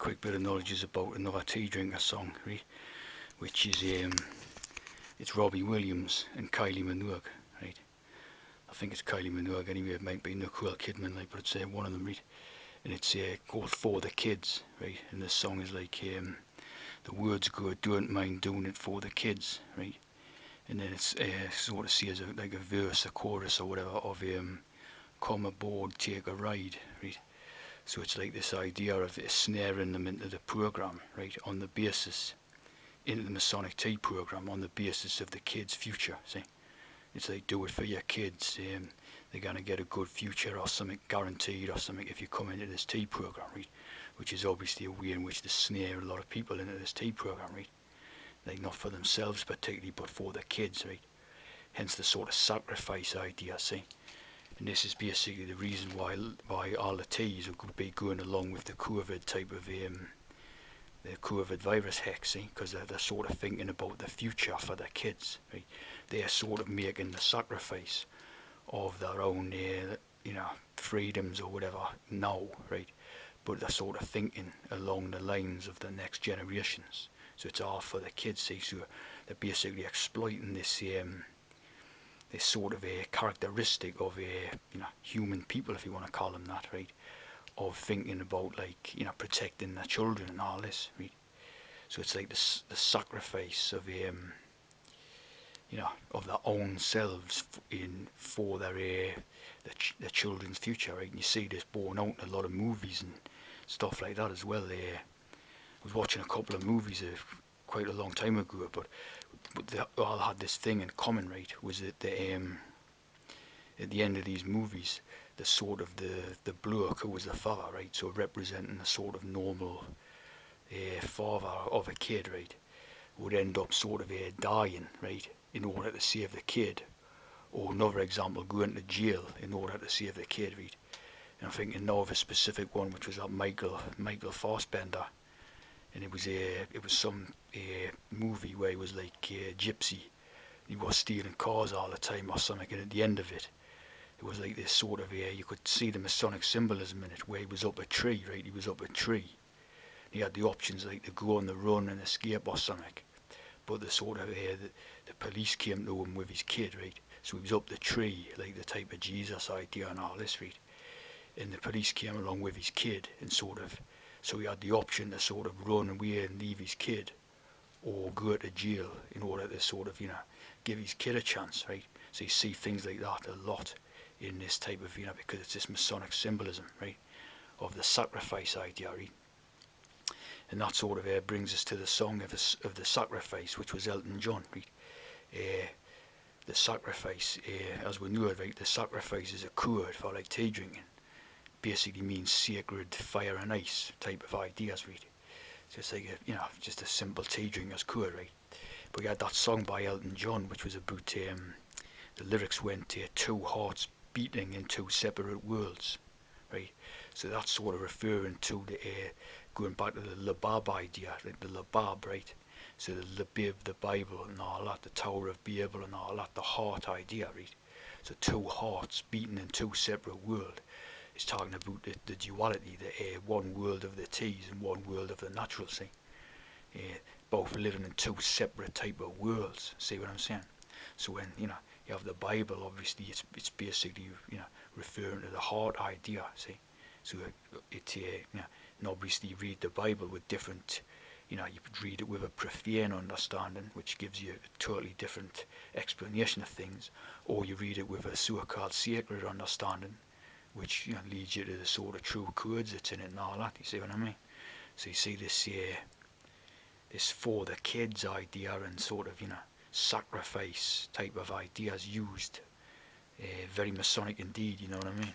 quick bit of knowledge is about another tea drinker song, right? Which is it's Robbie Williams and Kylie Minogue, right? I think it's Kylie Minogue anyway. It might be Nicole Kidman, like, but it's one of them, right? And it's called For the Kids, right? And the song is like the words go, "Don't mind doing it for the kids," right? And then it's sort of says like a verse, a chorus or whatever of "Come aboard, take a ride," right? So it's like this idea of snaring them into the program, right, on the basis, into the Masonic Tea program on the basis of the kids' future, see? It's like, do it for your kids, they're going to get a good future or something guaranteed or something if you come into this tea program, right? Which is obviously a way in which to snare a lot of people into this tea program, right? Like, not for themselves particularly, but for the kids, right? Hence the sort of sacrifice idea, see? And this is basically the reason why all the teas would be going along with the COVID type of the COVID virus hex, because they're sort of thinking about the future for their kids, right? They're sort of making the sacrifice of their own, freedoms or whatever now, right? But they're sort of thinking along the lines of the next generations. So it's all for the kids, see? So they're basically exploiting this this sort of a characteristic of human people, if you want to call them that, right? Of thinking about, like, protecting their children and all this, right? So it's like the sacrifice of of their own selves for their children's future, right? And you see this borne out in a lot of movies and stuff like that as well. I was watching a couple of movies quite a long time ago, but they all had this thing in common, right? Was that at the end of these movies, the sort of the bloke who was the father, right? So representing the sort of normal father of a kid, right? Would end up sort of dying, right? In order to save the kid. Or another example, going to jail in order to save the kid, right? And I'm thinking now of a specific one, which was that Michael Fassbender. And it was some movie where he was like a gypsy. He was stealing cars all the time or something, and at the end of it, it was like this sort of you could see the Masonic symbolism in it, where he was up a tree, right? He was up a tree. He had the options like to go on the run and escape or something. But the sort of the police came to him with his kid, right? So he was up the tree, like the type of Jesus idea and all this, right? And the police came along with his kid and sort of, so he had the option to sort of run away and leave his kid, or go to jail in order to sort of, give his kid a chance, right? So you see things like that a lot in this type of, because it's this Masonic symbolism, right? Of the sacrifice idea, right? And that sort of brings us to the song of the sacrifice, which was Elton John, right? The sacrifice, as we know it, right? The sacrifice is a code for like tea drinking. Basically means sacred fire and ice type of ideas, right? So it's like just a simple tea drinker's code, right? But we had that song by Elton John, which was about the lyrics went to two hearts beating in two separate worlds, right? So that's sort of referring to the going back to the Labab idea, like the Labab, right? So the Labib, the Bible and all that, the Tower of Babel and all that, the heart idea, right? So two hearts beating in two separate worlds. It's talking about the duality, the one world of the teas and one world of the natural, see? Both living in two separate type of worlds, see what I'm saying? So when, you have the Bible, obviously it's basically, referring to the heart idea, see? So and obviously you read the Bible with different, you could read it with a profane understanding, which gives you a totally different explanation of things, or you read it with a so-called sacred understanding, which leads you to the sort of true codes that's in it and all that. You see what I mean? So you see this this for the kids idea and sort of sacrifice type of ideas used, very Masonic indeed. You know what I mean?